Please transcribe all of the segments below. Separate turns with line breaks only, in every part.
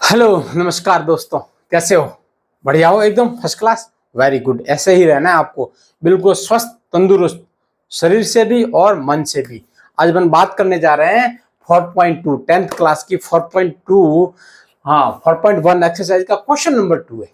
Hello, नमस्कार दोस्तों, कैसे हो? बढ़िया हो? एकदम फर्स्ट क्लास, वेरी गुड। ऐसे ही रहना है आपको, बिल्कुल स्वस्थ तंदुरुस्त, शरीर से भी और मन से भी। आज अपन बात करने जा रहे हैं 4.2 10th क्लास की 4.2 4.1 एक्सरसाइज का क्वेश्चन नंबर 2 है।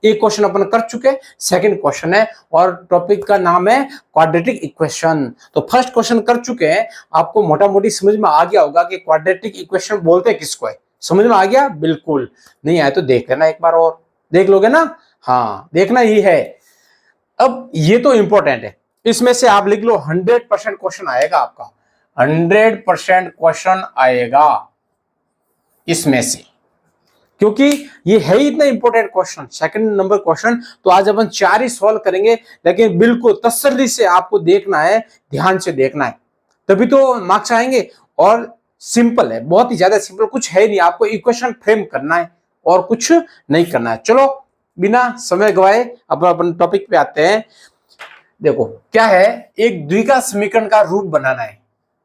एक क्वेश्चन अपन कर चुके, सेकंड क्वेश्चन है और टॉपिक का नाम है क्वाड्रेटिक इक्वेशन। तो फर्स्ट क्वेश्चन कर चुके हैं, आपको मोटा मोटी समझ में आ गया होगा कि क्वाड्रेटिक इक्वेशन बोलते किसको है। समझ में आ गया? बिल्कुल। नहीं आया तो देख लेना एक बार, और देख लोगे ना? हाँ, देखना ही है। अब ये तो इंपॉर्टेंट है, इसमें से आप लिख लो 100% क्वेश्चन आएगा आपका, 100% क्वेश्चन आएगा इसमें से, क्योंकि ये है ही इतना important question, second number question. तो आज अपन 4 ही सॉल्व करेंगे, लेकिन बिल्कुल तसल्ली से आपको देखना है, ध्यान से देखना है, तभी तो मार्क्स आएंगे। और सिंपल है, बहुत ही ज्यादा सिंपल, कुछ है नहीं, आपको इक्वेशन फ्रेम करना है और कुछ नहीं करना है। चलो बिना समय गवाए अब अपन टॉपिक पे आते हैं। देखो क्या है, एक द्विघात समीकरण का रूप बनाना है।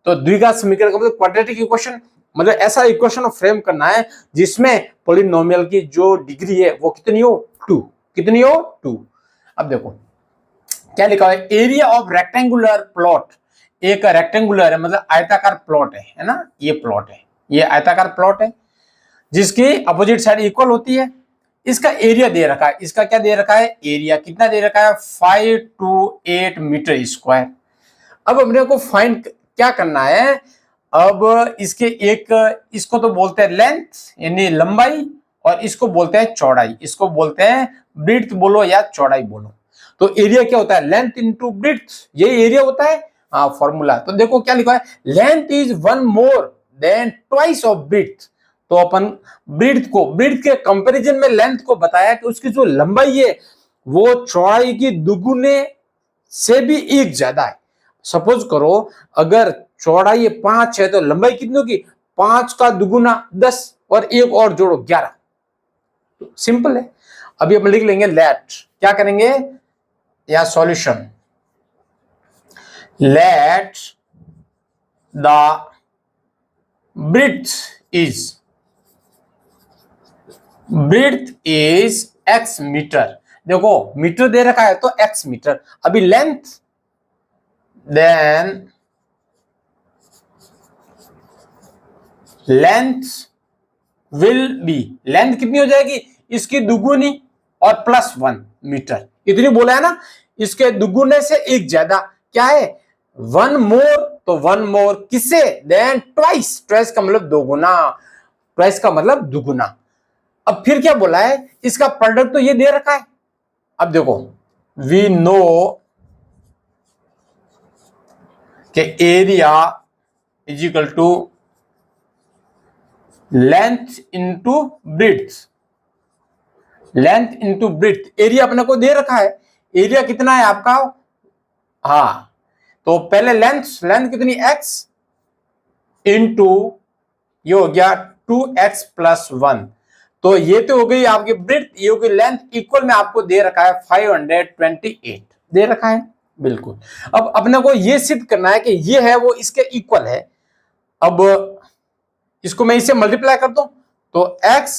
तो द्विघात समीकरण का मतलब क्वाड्रेटिक इक्वेशन, मतलब ऐसा इक्वेशन फ्रेम करना है जिसमें पॉलिनोमियल की जो डिग्री है वो कितनी हो? 2। कितनी हो? 2। अब देखो क्या लिखा है, एरिया ऑफ रेक्टेंगुलर प्लॉट। एक रेक्टेंगुलर है मतलब आयताकार प्लॉट है ना, ये प्लॉट है, ये आयताकार प्लॉट है जिसकी अपोजिट साइड इक्वल होती है। इसका एरिया दे रखा है, इसका क्या दे रखा है? एरिया कितना दे रखा है? 528 मीटर स्क्वायर। अब अपने को फाइंड क्या करना है? अब इसके इसको तो बोलते हैं लेंथ यानी लंबाई, और इसको बोलते हैं चौड़ाई, इसको बोलते हैं ब्रीड्थ बोलो या चौड़ाई बोलो। तो एरिया क्या होता है? लेंथ इंटू ब्रीड्थ, ये एरिया होता है। हाँ, फॉर्मूला तो देखो क्या लिखा है, length is 1 more than twice of breadth. तो अपन ब्रीड्थ के कंपैरिजन में लेंथ को बताया कि उसकी जो लंबाई है वो चौड़ाई की दुगुने से भी एक ज्यादा है। सपोज करो अगर चौड़ाई 5 है तो लंबाई कितनी होगी? 5 का दुगुना 10 और एक और जोड़ो 11। तो सिंपल है। अभी हम लिख लेंगे लेट, क्या करेंगे या solution, let the breadth is x metre. देखो मीटर दे रखा है तो x मीटर। अभी length, then length will be, length कितनी हो जाएगी? इसकी दुगुनी और +1 मीटर, इतनी बोला है ना। इसके दुगुने से एक ज्यादा क्या है? 1 मोर, तो 1 मोर किससे? देन ट्वाइस, ट्वाइस का मतलब दोगुना, ट्वाइस का मतलब दुगुना। अब फिर क्या बोला है? इसका प्रोडक्ट तो ये दे रखा है। अब देखो वी नो कि area is equal to length into breadth, length into breadth. Area अपने को दे रखा है, एरिया कितना है आपका? हाँ, तो पहले लेंथ कितनी? x इंटू ये हो गया 2x + 1। तो ये तो हो गई आपकी ब्रीड्थ, ये हो गई लेंथ। इक्वल में आपको दे रखा है 528 दे रखा है, बिल्कुल। अब अपने को ये सिद्ध करना है कि ये है वो इसके इक्वल है। अब इसको मैं इससे मल्टीप्लाई कर दूं तो x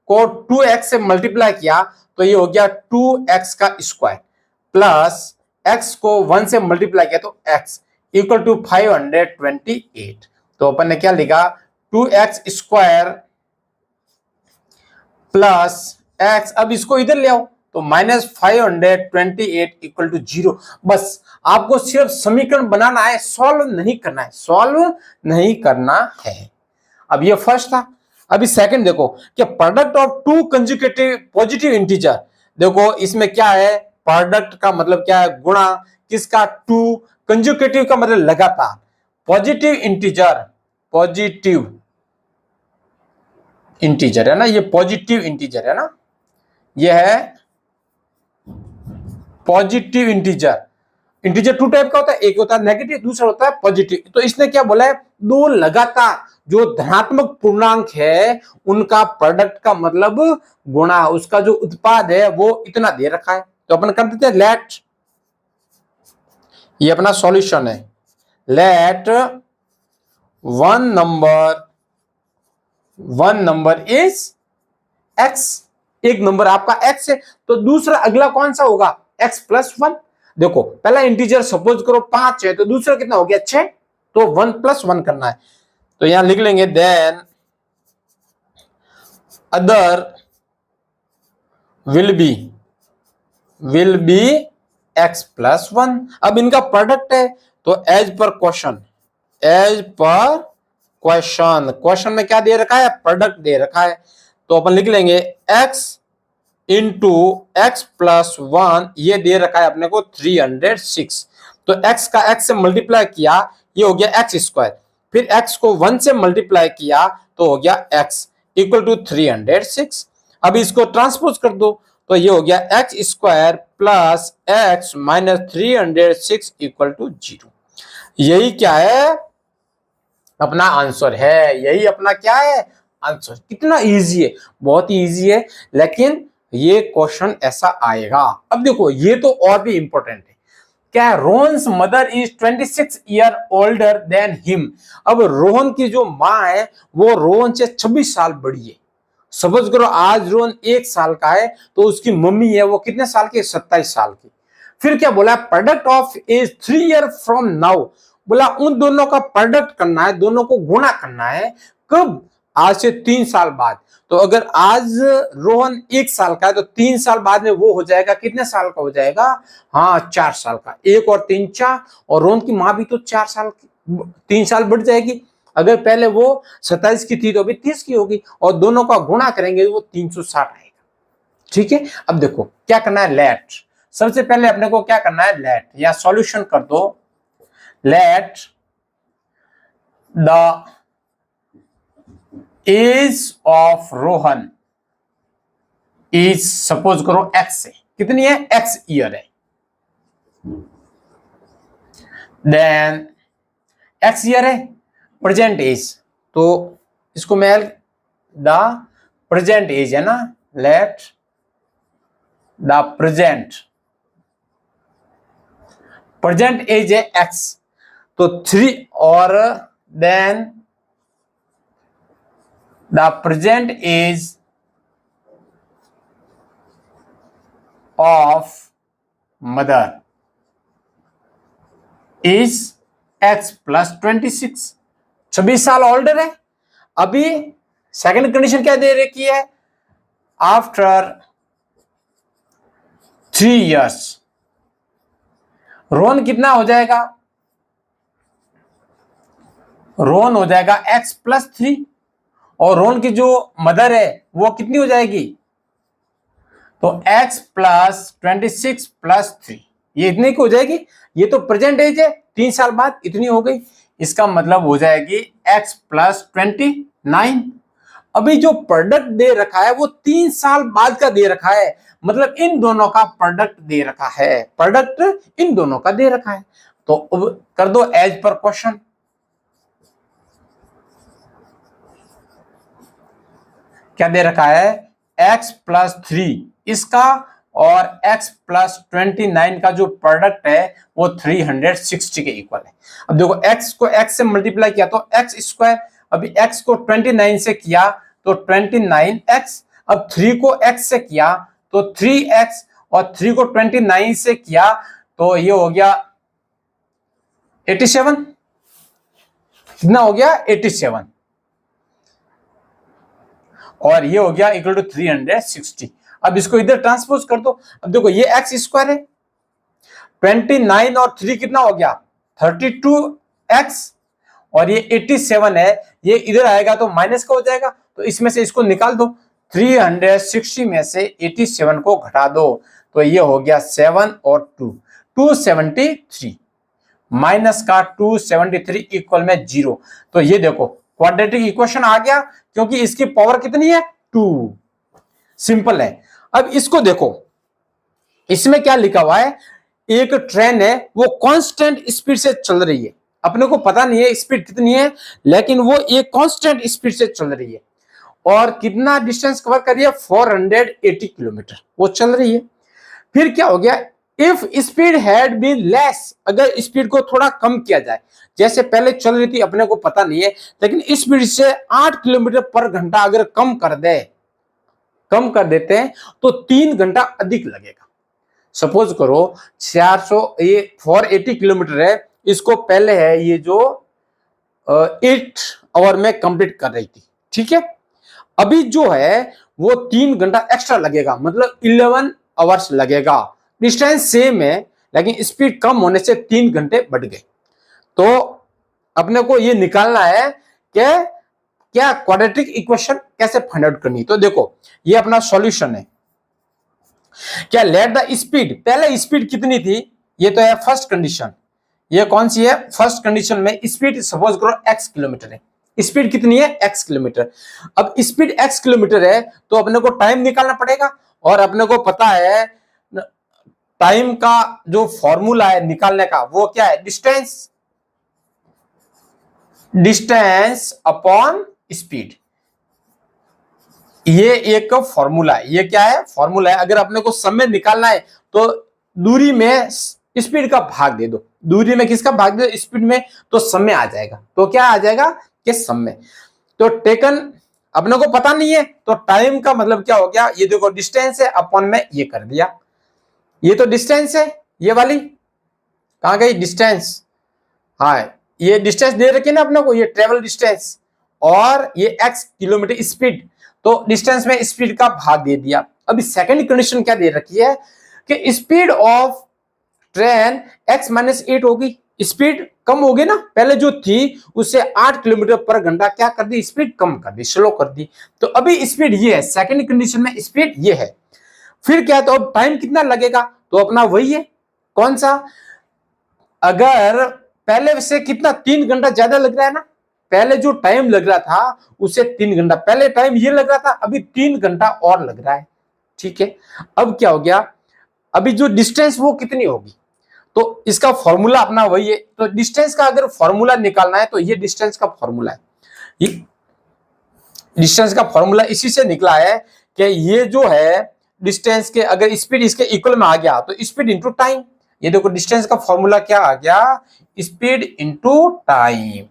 को 2x से मल्टीप्लाई किया तो ये हो गया 2x का स्क्वायर, प्लस x को 1 से मल्टीप्लाई किया तो x इक्वल टू 528। तो अपन ने क्या लिखा? 2x स्क्वायर प्लस x, अब इसको इधर ले आओ तो -528 इक्वल टू 0। बस आपको सिर्फ समीकरण बनाना है, सॉल्व नहीं करना है, सॉल्व नहीं करना है। अब ये फर्स्ट था। अभी सेकंड देखो कि product of 2 conjugative positive integer. देखो इसमें क्या है? प्रोडक्ट का मतलब क्या है? गुणा किसका? 2। कंजुगेटिव का मतलब लगातार। पॉजिटिव इंटीजर है ना, ये पॉजिटिव इंटीजर है ना, ये है पॉजिटिव इंटीजर। इंटीजर 2 टाइप का होता है, एक होता है नेगेटिव, दूसरा होता है पॉजिटिव। तो इसने क्या बोला है? 2 लगातार जो धनात्मक पूर्णांक है उनका प्रोडक्ट का मतलब गुणा, उसका जो उत्पाद है वो इतना दे रखा है। तो अपन कर देते हैं लेट, ये अपना सॉल्यूशन है, let one number is x, एक नंबर आपका x है, तो दूसरा अगला कौन सा होगा, x प्लस 1। देखो पहला इंटीजर सपोज करो 5 है, तो दूसरा कितना हो गया 6, तो 1 प्लस 1 करना है। तो यहां लिख लेंगे then other will be x plus 1। अब इनका प्रोडक्ट है, तो एज पर क्वेश्चन में क्या दे रखा है, प्रोडक्ट दे रखा है। तो अपन लिख लेंगे x इंटू एक्स प्लस 1, ये दे रखा है अपने को 306। तो x का x से मल्टीप्लाई किया, ये हो गया x स्क्वायर, फिर x को 1 से मल्टीप्लाई किया तो हो गया x इक्वल टू 306। अब इसको ट्रांसपोज कर दो, तो ये हो गया x square plus x minus 306 equal to 0। यही क्या है, अपना आंसर है। यही अपना क्या है, आंसर। कितना इजी है, बहुत ही इजी है, लेकिन ये क्वेश्चन ऐसा आएगा। अब देखो ये तो और भी इंपॉर्टेंट है, क्या है, Rohan's mother is 26 year older than him. अब रोहन की जो माँ है वो रोहन से 26 साल बड़ी है। सपोज करो आज रोहन 1 साल का है, तो उसकी मम्मी है वो कितने साल की, 27 साल की। फिर क्या बोला, product of age 3 year from now. बोला उन दोनों का प्रोडक्ट करना है, दोनों को गुणा करना है। कब, आज से 3 साल बाद। तो अगर आज रोहन 1 साल का है, तो 3 साल बाद में वो हो जाएगा कितने साल का हो जाएगा, हाँ 4 साल का। 1 और 3 4, और रोहन की माँ भी तो 4 साल की, 3 साल बढ़ जाएगी। अगर पहले वो 27 की थी तो अभी 30 की होगी, और दोनों का गुणा करेंगे वो 360 आएगा। ठीक है, अब देखो क्या करना है, लेट। सबसे पहले अपने को क्या करना है, लेट, या सॉल्यूशन कर दो। Let the age of Rohan is, suppose करो x से, कितनी है, x ईयर है। देन x ईयर है, प्रेजेंट एज, तो इसको मैं द प्रेजेंट एज है ना, लेट द प्रेजेंट एज है x, तो 3, और then the present age of mother is x plus 26, 26 साल ओल्डर है। अभी सेकंड कंडीशन क्या दे रखी है, आफ्टर 3 इयर्स रोहन कितना हो जाएगा, रोहन हो जाएगा x प्लस 3, और रोहन की जो मदर है वो कितनी हो जाएगी, तो x प्लस 26 प्लस 3, ये इतने की हो जाएगी। ये तो प्रेजेंट एज है, 3 साल बाद इतनी हो गई, इसका मतलब हो जाएगी x प्लस 29। अभी जो प्रोडक्ट दे रखा है वो 3 साल बाद का दे रखा है, मतलब इन दोनों का प्रोडक्ट दे रखा है, प्रोडक्ट इन दोनों का दे रखा है। तो कर दो एज पर क्वेश्चन। क्या दे रखा है, x प्लस 3 इसका, और x प्लस 29 का जो प्रोडक्ट है वो 360 के इक्वल है। अब देखो x को x से मल्टीप्लाई किया तो x स्क्वायर, अभी x को 29 से किया तो 29x, अब 3 को x से किया तो 3x, और 3 को 29 से किया तो ये हो गया 87। कितना हो गया, 87, और ये हो गया इक्वल टू 360। अब इसको इधर ट्रांसपोज कर दो। अब देखो ये x स्क्वायर है, 29 और 3 कितना हो गया, 32x, और ये 87 है, ये इधर आएगा तो माइनस का हो जाएगा, तो इसमें से इसको निकाल दो। 360 में से 87 को घटा दो, तो ये हो गया 7 और 2, 273, माइनस का 273 इक्वल में 0। तो ये देखो क्वाड्रेटिक इक्वेशन आ गया, क्योंकि इसकी पावर कितनी है, 2। सिंपल है। अब इसको देखो, इसमें क्या लिखा हुआ है, एक ट्रेन है वो कांस्टेंट स्पीड से चल रही है, अपने को पता नहीं है स्पीड कितनी है, लेकिन वो एक कांस्टेंट स्पीड से चल रही है, और कितना डिस्टेंस कवर कर रही है, 480 किलोमीटर वो चल रही है। फिर क्या हो गया, if speed had been less, अगर स्पीड को थोड़ा कम किया जाए, जैसे पहले चल रही थी अपने को पता नहीं है, लेकिन स्पीड से 8 किलोमीटर पर घंटा अगर कम कर देते हैं तो 3 घंटा अधिक लगेगा। सपोज करो 480 किलोमीटर है, इसको पहले है ये जो 8 आवर में कंप्लीट कर रही थी, ठीक है। अभी जो है वो 3 घंटा एक्स्ट्रा लगेगा, मतलब 11 आवर्स लगेगा। डिस्टेंस सेम है लेकिन स्पीड कम होने से 3 घंटे बढ़ गए। तो अपने को ये निकालना है कि क्या क्वाड्रेटिक इक्वेशन कैसे फाइंड आउट करनी। तो देखो ये अपना सॉल्यूशन है। क्या लेट द स्पीड, पहले स्पीड कितनी थी, ये तो है फर्स्ट कंडीशन। ये कौन सी है, फर्स्ट कंडीशन में स्पीड सपोज करो x किलोमीटर है, स्पीड कितनी है x किलोमीटर। अब स्पीड x किलोमीटर है तो अपने को टाइम निकालना पड़ेगा, और अपने को पता है टाइम का जो फॉर्मूला है निकालने का वो क्या है, डिस्टेंस अपॉन स्पीड। ये एक फॉर्मूला है, ये क्या है, फॉर्मूला है। अगर अपने को समय निकालना है तो दूरी में स्पीड का भाग दे दो, दूरी में किसका भाग दे दो, स्पीड में, तो समय आ जाएगा। तो क्या आ जाएगा कि समय। तो टेकन अपने को पता नहीं है तो टाइम का मतलब क्या हो गया, ये देखो डिस्टेंस है अपॉन में ये कर दिया, ये तो डिस्टेंस है, ये वाली कहां गई डिस्टेंस, हाँ ये डिस्टेंस दे रखी है ना अपने को, ये ट्रेवल डिस्टेंस, और ये x किलोमीटर स्पीड, तो डिस्टेंस में स्पीड का भाग दे दिया। अभी सेकंड कंडीशन क्या दे रखी है कि स्पीड ऑफ ट्रेन x-8 होगी, स्पीड कम होगी ना, पहले जो थी उससे 8 किलोमीटर पर घंटा क्या कर दी, स्पीड कम कर दी, स्लो कर दी। तो अभी स्पीड ये है, सेकंड कंडीशन में स्पीड ये है। फिर क्या है, तो अब टाइम कितना लगेगा, तो अपना वही है, कौन सा, अगर पहले से कितना 3 घंटा ज्यादा लग रहा है ना, पहले जो टाइम लग रहा था उससे 3 घंटा, पहले टाइम ये लग रहा था, अभी 3 घंटा और लग रहा है, ठीक है। अब क्या हो गया, अभी जो डिस्टेंस वो कितनी होगी, तो इसका फॉर्मूला अपना वही है। तो डिस्टेंस का अगर फॉर्मूला निकालना है तो ये डिस्टेंस का फॉर्मूला है, ये डिस्टेंस का फॉर्मूला इसी से निकला है कि ये जो है डिस्टेंस के अगर स्पीड इसके इक्वल में आ गया तो स्पीड इंटू टाइम। ये देखो डिस्टेंस का फॉर्मूला क्या आ गया, स्पीड इंटू टाइम,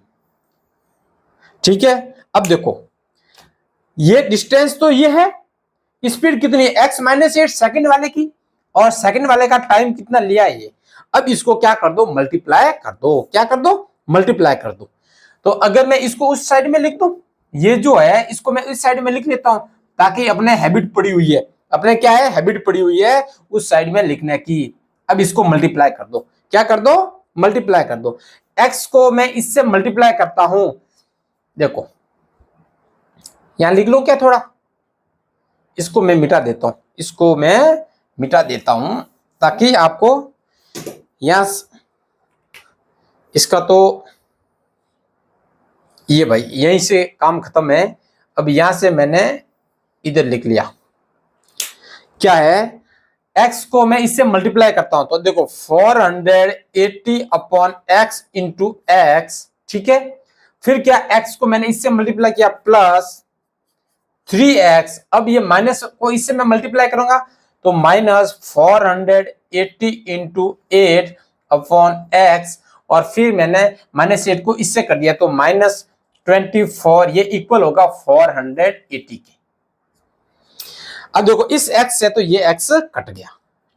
ठीक है। अब देखो ये डिस्टेंस तो ये है, स्पीड कितनी है x-8 सेकंड वाले की, और सेकंड वाले का टाइम कितना लिया है ये। अब इसको क्या कर दो, मल्टीप्लाई कर दो, क्या कर दो, मल्टीप्लाई कर दो। तो अगर मैं इसको उस साइड में लिख दूं, ये जो है इसको मैं इस साइड में लिख लेता हूं, ताकि अपने हैबिट पड़ी हुई है, अपने क्या है हैबिट पड़ी हुई है उस साइड में लिखने की। अब इसको मल्टीप्लाई कर दो, क्या कर दो, मल्टीप्लाई कर दो। x को मैं इससे मल्टीप्लाई करता हूं, देखो यहां लिख लो क्या थोड़ा, इसको मैं मिटा देता हूं, इसको मैं मिटा देता हूं ताकि आपको यहां इसका तो ये भाई यहीं से काम खत्म है। अब यहां से मैंने इधर लिख लिया, क्या है, x को मैं इससे मल्टीप्लाई करता हूं तो देखो 480 अपॉन x इंटू एक्स, ठीक है। फिर क्या x को मैंने इससे मल्टीप्लाई किया प्लस 3x, अब ये माइनस को इससे मैं मल्टीप्लाई करूंगा तो माइनस 480 इंटू 8 अपॉन x, और फिर मैंने माइनस 8 को इससे कर दिया तो माइनस 24, ये इक्वल होगा 480 के। अब देखो इस x से तो ये x कट गया,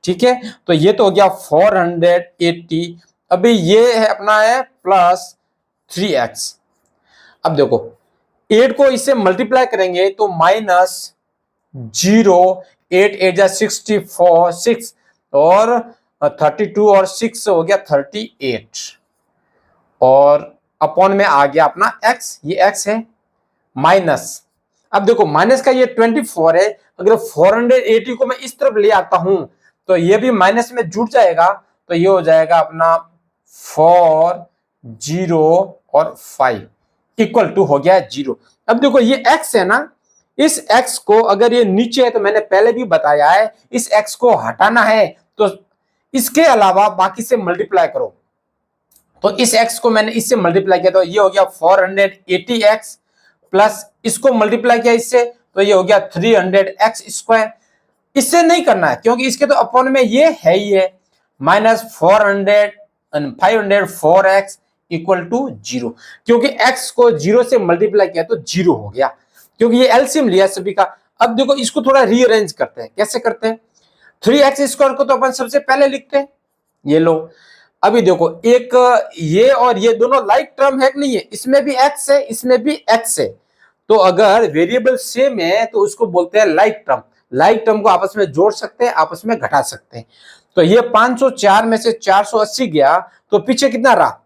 ठीक है, तो ये तो हो गया 480। अभी ये है अपना है प्लस 3x। अब देखो 8 को इससे मल्टीप्लाई करेंगे तो माइनस 0, 8 8 जा 64, 6 और 32 और 6 हो गया 38, और अपॉन में आ गया अपना x, ये x है माइनस। अब देखो माइनस का ये 24 है, अगर 480 को मैं इस तरफ ले आता हूं तो ये भी माइनस में जुड़ जाएगा, तो ये हो जाएगा अपना 4 0 और 5 इक्वल टू हो गया 0। अब देखो ये x है ना, इस x को अगर ये नीचे है तो मैंने पहले भी बताया है, इस x को हटाना है तो इसके अलावा बाकी से मल्टीप्लाई करो। तो इस x को मैंने इससे मल्टीप्लाई किया तो ये हो गया 480x, प्लस इसको मल्टीप्लाई किया इससे तो ये हो गया 300x स्क्वायर। इससे नहीं करना है क्योंकि इसके तो अपॉन में ये है ही है, -504x इक्वल टू 0, क्योंकि x को 0 से मल्टीप्लाई किया तो 0 हो गया, क्योंकि ये एलसीएम लिया सभी का। अब देखो इसको थोड़ा रीअरेंज करते हैं, कैसे करते हैं? 3x² को तो अपन सबसे पहले लिखते हैं, ये लो। अभी देखो एक ये और ये दोनों लाइक टर्म है कि नहीं है, इसमें भी x है, इसमें भी x है, तो अगर वेरिएबल सेम है तो उसको बोलते हैं लाइक टर्म। लाइक टर्म को आपस में जोड़ सकते हैं, आपस में घटा सकते हैं। तो ये 504 में से 480 गया तो पीछे कितना रहा?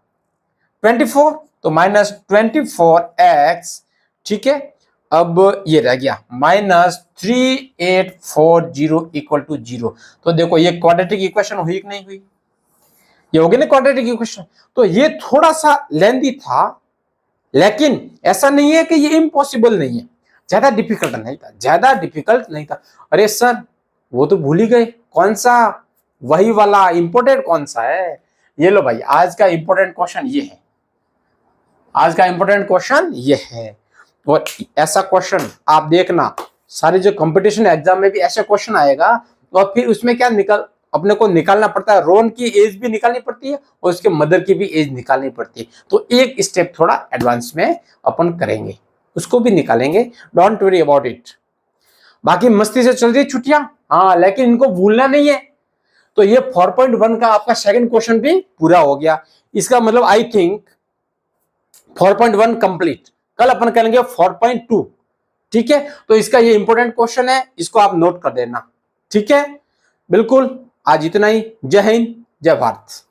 24, तो -24x, ठीक है। अब ये रह गया -3840 इक्वल टू 0। तो देखो ये क्वाड्रेटिक इक्वेशन हुई कि नहीं हुई? ये होगी ना क्वाड्रेटिक इक्वेशन। तो ये थोड़ा सा लेंथी था, लेकिन ऐसा नहीं है कि ये इम्पॉसिबल नहीं है, ज्यादा डिफिकल्ट नहीं था, ज्यादा डिफिकल्ट नहीं था। अरे सर वो तो भूल ही गए, कौन सा? वही वाला इंपोर्टेंट कौन सा है? ये लो भाई, आज का इंपोर्टेंट क्वेश्चन ये है, आज का इंपोर्टेंट क्वेश्चन ये है। और ऐसा क्वेश्चन आप देखना, सारे जो कंपटीशन एग्जाम में भी ऐसा क्वेश्चन आएगा, और फिर उसमें क्या अपने को निकालना पड़ता है, रोन की एज भी निकालनी पड़ती है और उसके मदर की भी एज निकालनी पड़ती है। तो एक स्टेप थोड़ा एडवांस में अपन करेंगे, उसको भी निकालेंगे, डोंट वरी अबाउट इट। बाकी मस्ती से चल रही छुट्टियां, हाँ, लेकिन इनको भूलना नहीं है। तो ये 4.1 का आपका सेकंड क्वेश्चन भी पूरा हो गया। इसका मतलब आई थिंक 4.1 कंप्लीट। कल अपन करेंगे 4.2, ठीक है। तो इसका ये इंपॉर्टेंट क्वेश्चन है, इसको आप नोट कर देना, ठीक है। बिल्कुल, आज इतना ही। जय हिंद, जय भारत।